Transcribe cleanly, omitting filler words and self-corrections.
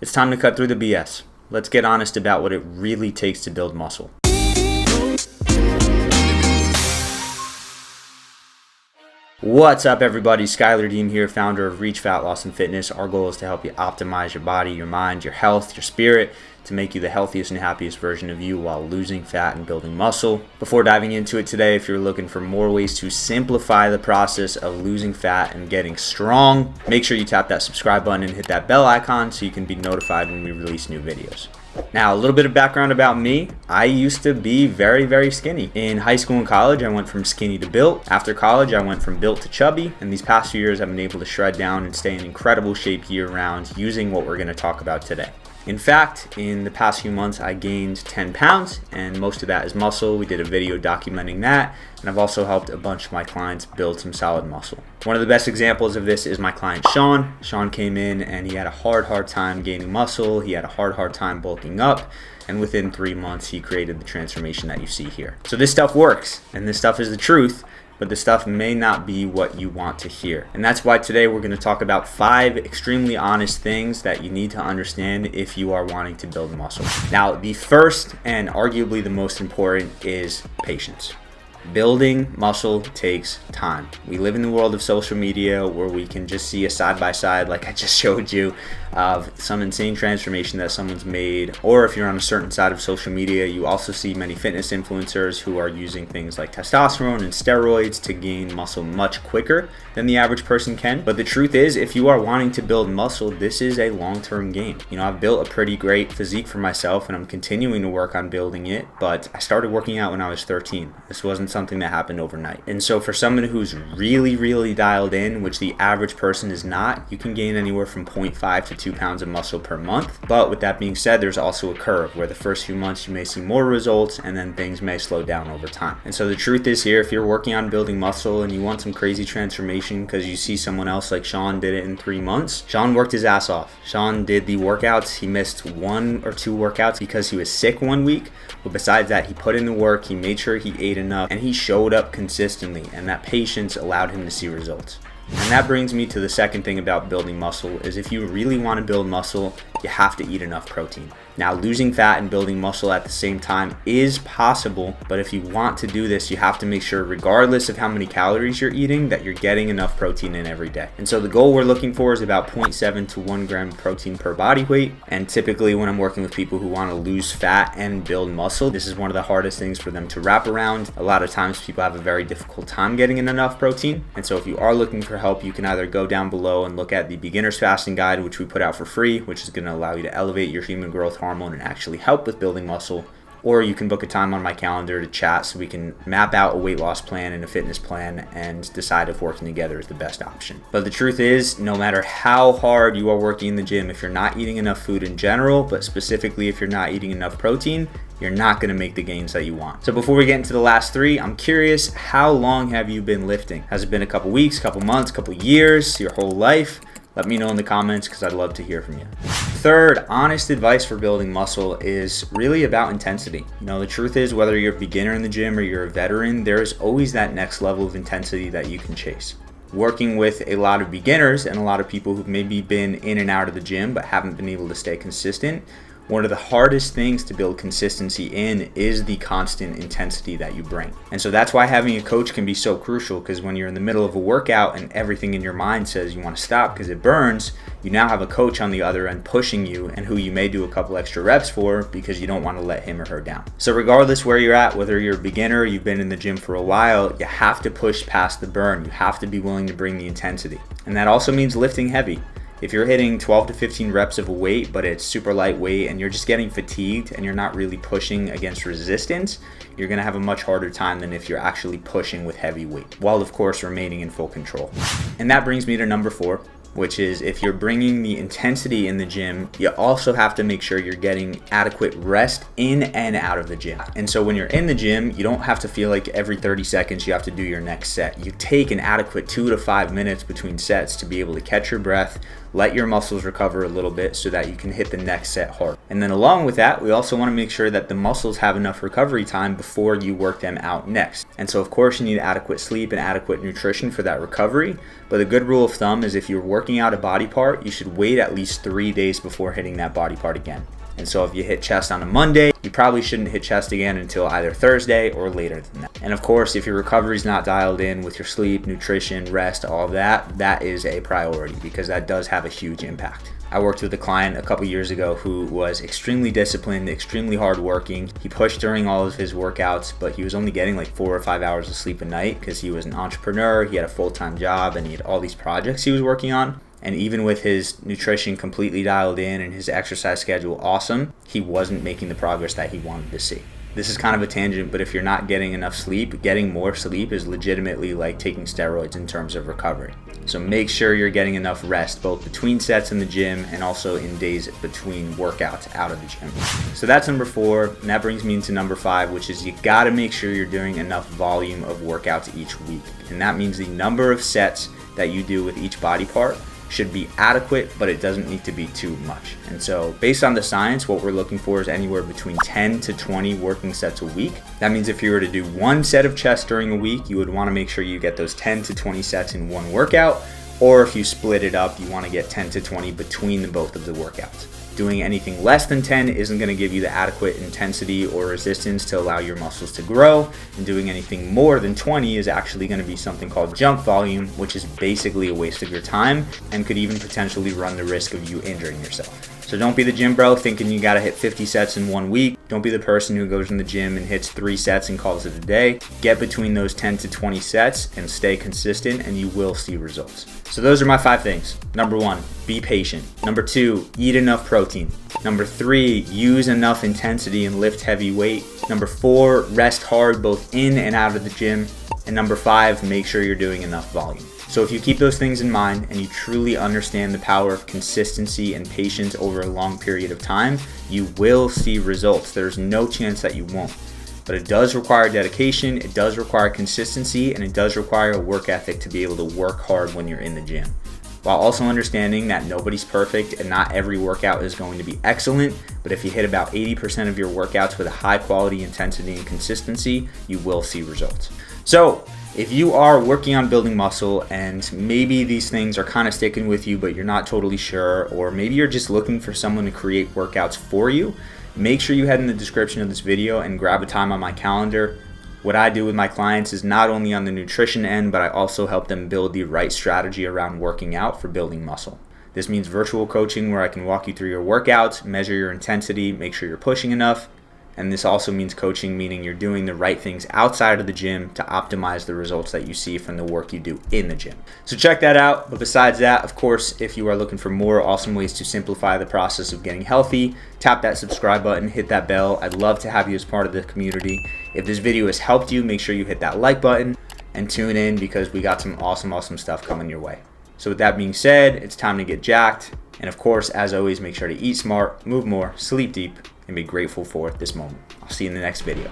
It's time to cut through the BS. Let's get honest about what it really takes to build muscle. What's up, everybody? Schuyler Diehm here, founder of Reach Fat Loss and Fitness. Our goal is to help you optimize your body, your mind, your health, your spirit, to make you the healthiest and happiest version of you while losing fat and building muscle. Before diving into it today, if you're looking for more ways to simplify the process of losing fat and getting strong, make sure you tap that subscribe button and hit that bell icon so you can be notified when we release new videos. Now, a little bit of background about me. I used to be very skinny. In high school and college, I went from skinny to built. After college, I went from built to chubby. And these past few years, I've been able to shred down and stay in incredible shape year round using what we're going to talk about today. In fact, in the past few months, I gained 10 pounds, and most of that is muscle. We did a video documenting that, and I've also helped a bunch of my clients build some solid muscle. One of the best examples of this is my client Sean. Sean came in and he had a hard time gaining muscle. He had a hard time bulking up, and within 3 months, he created the transformation that you see here. So this stuff works, and this stuff is the truth. But the stuff may not be what you want to hear. And that's why today we're going to talk about 5 extremely honest things that you need to understand if you are wanting to build muscle. Now, the first and arguably the most important is patience. Building muscle takes time. We live in the world of social media where we can just see a side-by-side, like I just showed you, of some insane transformation that someone's made. Or if you're on a certain side of social media, you also see many fitness influencers who are using things like testosterone and steroids to gain muscle much quicker than the average person can. But the truth is, if you are wanting to build muscle, this is a long-term game. You know, I've built a pretty great physique for myself and I'm continuing to work on building it, but I started working out when I was 13. This wasn't something that happened overnight. And so for someone who's really dialed in, which the average person is not, you can gain anywhere from 0.5 to 2 pounds of muscle per month. But with that being said, there's also a curve where the first few months you may see more results and then things may slow down over time. And so the truth is here, if you're working on building muscle and you want some crazy transformation because you see someone else like Sean did it in 3 months, Sean worked his ass off. Sean did the workouts. He missed 1 or 2 workouts because he was sick 1 week. But besides that, he put in the work, he made sure he ate enough, and he showed up consistently, and that patience allowed him to see results. And that brings me to the second thing about building muscle is if you really want to build muscle, you have to eat enough protein. Now, losing fat and building muscle at the same time is possible, but if you want to do this, you have to make sure, regardless of how many calories you're eating, that you're getting enough protein in every day. And so the goal we're looking for is about 0.7 to 1 gram protein per body weight. And typically when I'm working with people who want to lose fat and build muscle, this is one of the hardest things for them to wrap around. A lot of times people have a very difficult time getting in enough protein. And so if you are looking for help, you can either go down below and look at the beginner's fasting guide, which we put out for free, which is going to allow you to elevate your human growth hormone and actually help with building muscle, or you can book a time on my calendar to chat so we can map out a weight loss plan and a fitness plan and decide if working together is the best option. But the truth is, no matter how hard you are working in the gym, if you're not eating enough food in general, but specifically if you're not eating enough protein, you're not going to make the gains that you want. So before we get into the last 3, I'm curious, how long have you been lifting? Has it been a couple weeks, couple months, couple years, your whole life? Let me know in the comments because I'd love to hear from you. Third, honest advice for building muscle is really about intensity. You know, the truth is, whether you're a beginner in the gym or you're a veteran, there's always that next level of intensity that you can chase. Working with a lot of beginners and a lot of people who've maybe been in and out of the gym but haven't been able to stay consistent, one of the hardest things to build consistency in is the constant intensity that you bring. And so that's why having a coach can be so crucial, because when you're in the middle of a workout and everything in your mind says you want to stop because it burns, you now have a coach on the other end pushing you and who you may do a couple extra reps for because you don't want to let him or her down. So regardless where you're at, whether you're a beginner, you've been in the gym for a while, you have to push past the burn. You have to be willing to bring the intensity. And that also means lifting heavy. If you're hitting 12 to 15 reps of a weight, but it's super lightweight and you're just getting fatigued and you're not really pushing against resistance, you're going to have a much harder time than if you're actually pushing with heavy weight, while of course remaining in full control. And that brings me to number 4, which is if you're bringing the intensity in the gym, you also have to make sure you're getting adequate rest in and out of the gym. And so when you're in the gym, you don't have to feel like every 30 seconds you have to do your next set. You take an adequate 2 to 5 minutes between sets to be able to catch your breath, let your muscles recover a little bit so that you can hit the next set hard. And then along with that, we also want to make sure that the muscles have enough recovery time before you work them out next. And so of course you need adequate sleep and adequate nutrition for that recovery. But a good rule of thumb is if you're working out a body part, you should wait at least 3 days before hitting that body part again. And so if you hit chest on a Monday, you probably shouldn't hit chest again until either Thursday or later than that. And of course, if your recovery is not dialed in with your sleep, nutrition, rest, all of that, that is a priority because that does have a huge impact. I worked with a client a couple years ago who was extremely disciplined, extremely hardworking. He pushed during all of his workouts, but he was only getting like 4 or 5 hours of sleep a night because he was an entrepreneur, he had a full-time job, and he had all these projects he was working on. And even with his nutrition completely dialed in and his exercise schedule awesome, he wasn't making the progress that he wanted to see. This is kind of a tangent, but if you're not getting enough sleep, getting more sleep is legitimately like taking steroids in terms of recovery. So make sure you're getting enough rest, both between sets in the gym and also in days between workouts out of the gym. So that's number 4, and that brings me into number 5, which is you gotta make sure you're doing enough volume of workouts each week. And that means the number of sets that you do with each body part should be adequate, but it doesn't need to be too much. And so based on the science, what we're looking for is anywhere between 10 to 20 working sets a week. That means if you were to do 1 set of chest during a week, you would want to make sure you get those 10 to 20 sets in one workout, or if you split it up, you want to get 10 to 20 between the both of the workouts. Doing anything less than 10 isn't going to give you the adequate intensity or resistance to allow your muscles to grow, and doing anything more than 20 is actually going to be something called junk volume, which is basically a waste of your time and could even potentially run the risk of you injuring yourself. So don't be the gym bro thinking you got to hit 50 sets in 1 week. Don't be the person who goes in the gym and hits 3 sets and calls it a day. Get between those 10 to 20 sets and stay consistent, and you will see results. So those are my 5 things. Number 1, be patient. Number 2, eat enough protein. Number 3, use enough intensity and lift heavy weight. Number 4, rest hard both in and out of the gym. And number 5, make sure you're doing enough volume. So if you keep those things in mind and you truly understand the power of consistency and patience over a long period of time, you will see results. There's no chance that you won't. But it does require dedication, it does require consistency, and it does require a work ethic to be able to work hard when you're in the gym. While also understanding that nobody's perfect and not every workout is going to be excellent, but if you hit about 80% of your workouts with a high quality intensity and consistency, you will see results. So if you are working on building muscle and maybe these things are kind of sticking with you, but you're not totally sure, or maybe you're just looking for someone to create workouts for you, make sure you head in the description of this video and grab a time on my calendar. What I do with my clients is not only on the nutrition end, but I also help them build the right strategy around working out for building muscle. This means virtual coaching where I can walk you through your workouts, measure your intensity, make sure you're pushing enough. And this also means coaching, meaning you're doing the right things outside of the gym to optimize the results that you see from the work you do in the gym. So check that out. But besides that, of course, if you are looking for more awesome ways to simplify the process of getting healthy, tap that subscribe button, hit that bell. I'd love to have you as part of the community. If this video has helped you, make sure you hit that like button and tune in because we got some awesome stuff coming your way. So with that being said, it's time to get jacked. And of course, as always, make sure to eat smart, move more, sleep deep, and be grateful for this moment. I'll see you in the next video.